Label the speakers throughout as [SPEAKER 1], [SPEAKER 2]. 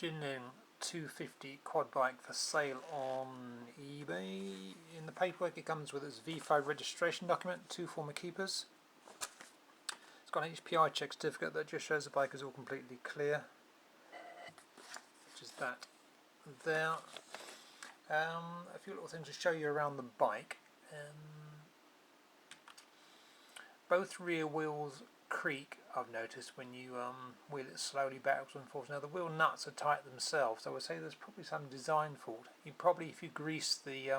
[SPEAKER 1] Jinling 250 quad bike for sale on eBay. In the paperwork it comes with its V5 registration document, 2 former keepers. It's got an HPI check certificate that just shows the bike is all completely clear, which is that there. A few little things to show you around the bike. Both rear wheels creak, I've noticed, when you wheel it slowly backwards and forwards. Now the wheel nuts are tight themselves, so I would say there's probably some design fault. You probably, if you grease the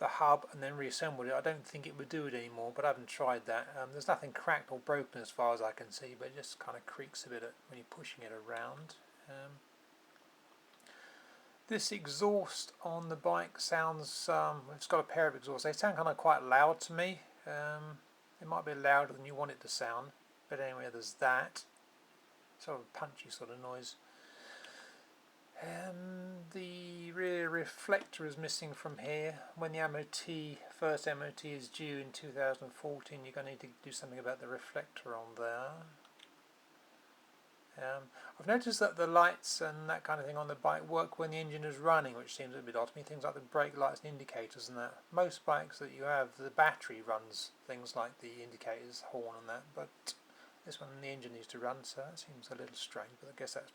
[SPEAKER 1] hub and then reassembled it, I don't think it would do it anymore, but I haven't tried that. There's nothing cracked or broken as far as I can see, but it just kind of creaks a bit when you're pushing it around. This exhaust on the bike sounds, it's got a pair of exhausts, they sound kind of quite loud to me. It might be louder than you want it to sound, but anyway, there's that. Sort of a punchy sort of noise. The rear reflector is missing from here. When the first MOT is due in 2014, you're going to need to do something about the reflector on there. I've noticed that the lights and that kind of thing on the bike work when the engine is running, which seems a bit odd to me. Things like the brake lights and indicators and that. Most bikes that you have, the battery runs things like the indicators, horn and that, but this one the engine needs to run, so that seems a little strange, but I guess that's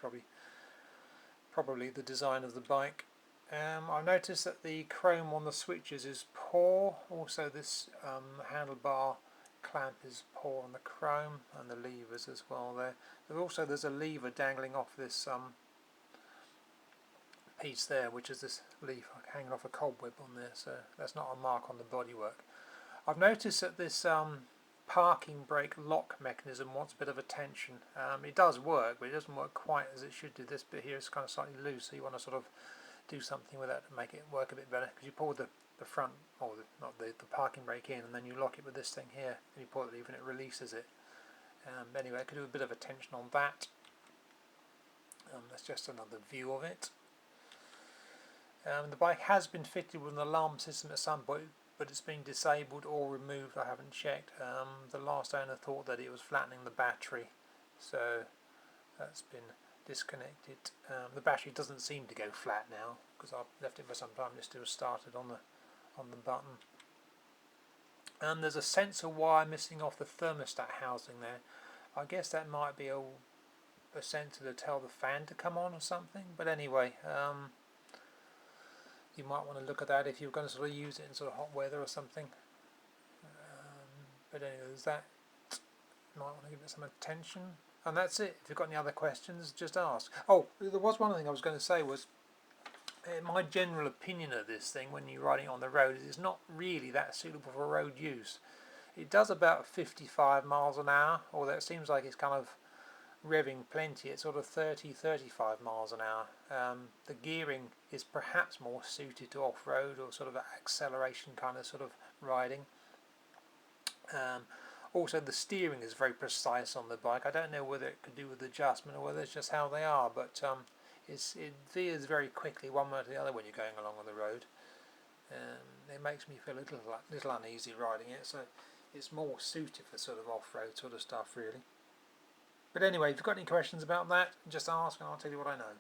[SPEAKER 1] probably the design of the bike. I've noticed that the chrome on the switches is poor. Also this handlebar clamp is poor on the chrome, and the levers as well there. There's a lever dangling off this piece there, which is this leaf hanging off a cobweb on there, so that's not a mark on the bodywork. I've noticed that this parking brake lock mechanism wants a bit of attention. It does work, but it doesn't work quite as it should do. This bit here is kind of slightly loose, so you want to sort of do something with that to make it work a bit better, because you pull the front, or the parking brake in, and then you lock it with this thing here, and you pull the lever and it releases it. Anyway, I could do a bit of attention on that. That's just another view of it. The bike has been fitted with an alarm system at some point, but it's been disabled or removed. I haven't checked. The last owner thought that it was flattening the battery, so that's been disconnected. The battery doesn't seem to go flat now, because I've left it for some time. It still started on the button. There's a sensor wire missing off the thermostat housing there. I guess that might be a sensor to tell the fan to come on or something, but anyway, you might want to look at that if you're going to sort of use it in sort of hot weather or something. But anyway, there's that. You might want to give it some attention. And that's it. If you've got any other questions, just ask. Oh, there was one thing I was going to say was, my general opinion of this thing when you're riding on the road is it's not really that suitable for road use. It does about 55 miles an hour, although it seems like it's kind of revving plenty at sort of 30-35 miles an hour. The gearing is perhaps more suited to off-road or sort of acceleration kind of sort of riding. Also the steering is very precise on the bike. I don't know whether it could do with adjustment or whether it's just how they are, but it veers very quickly one way or the other when you're going along on the road. It makes me feel a little uneasy riding it, so it's more suited for sort of off-road sort of stuff really. But anyway, if you've got any questions about that, just ask and I'll tell you what I know.